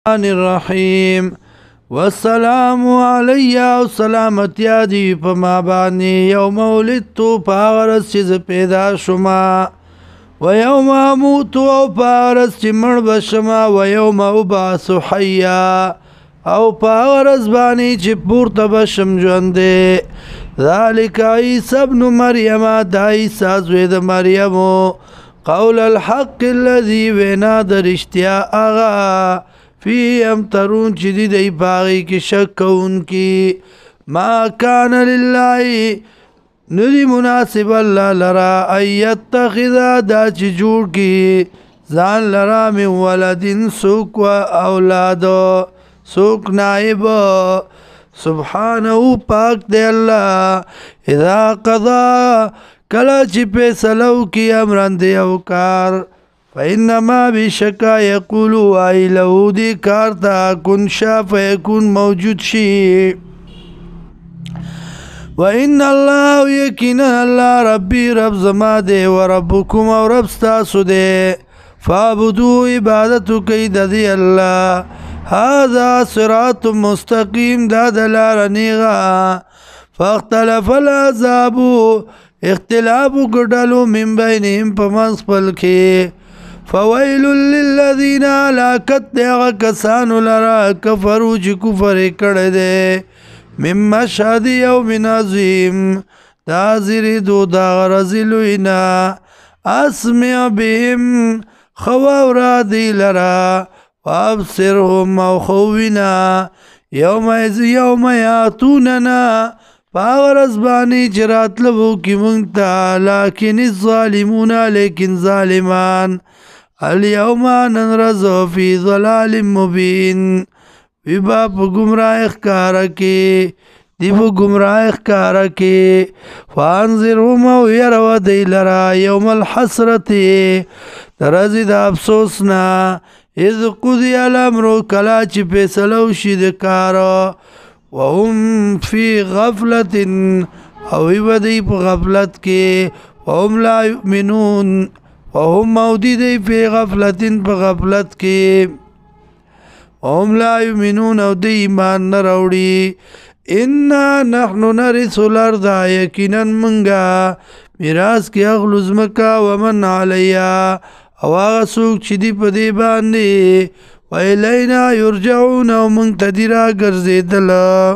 الرحیم والسلام علی او سلامتیا دی په ما باندې یوم ولدتو په هغه ورځ چې زه پیدا شومه و یوم اموت او په هغه ورځ چې مړ به شمه و یوم ابعث حیا او په هغه ورځ باندې چې پورته به شم ژوندی ذلک عیسی ابن مریم دا عیسی زوی د مریمو قول الحق الذي وینا د رښتیا هغه فی امترون چې دی دی باغی کی شک کون کی ما کان لله ندی مناسب اللہ لرا ایتخذ دا چی جوڑ کی زان لرا من ولدن سوک و اولادو سوک نائب سبحانہو پاک دے اللہ اذا قضا کلا چی پیسلو کی امرن دے اوکار فإنما بشکا یقولو آئی لہو دی کارتا کن شا فیکون موجود شی وإن اللہ یقینا اللہ ربی رب زما دے وربکم و رب ستاسو دے فابدو عبادتو کئی دی اللہ هذا صراط مستقیم دا دلار نیغا فاختلف العذابو اختلافو گڑلو من بینهم پمنس پلکے فویل للذین علاکت دیغا کسانو لرا کفرو چی کفر کردے من مشهد یوم عظیم دا زیری دو دا غرزلوینا اسمع بهم خواورا دی لرا وابصرهم او خوینا یوم یاتوننا پاورز بانی چرات لبو کی منگتا لیکن الظالمون لیکن ظالمان اليوم ننرزو فی ظلال مبین وی با پا گمراہ اخکارکی دی پا گمراہ اخکارکی فانظرهم او یرو دی لرا یوم الحسرتی ترزی دا افسوسنا اذ قضی الامرو کلا چی پیسلو شید کارو وهم فی غفلت او ایبدی پا غفلت کے وهم لا یؤمنون وهم مودی دی فی غفلت پا غفلت کے وهم لا یؤمنون او دی ایمان نروڑی انا نحن نرث الارض یقینا منگا میراث کی اغلظ مکا ومن علیا او آغا سوک چی دی پا دی باندی وَإِلَيْنَا يُرْجَعُونَ وَمُنْتَدِرَا گرزیدلا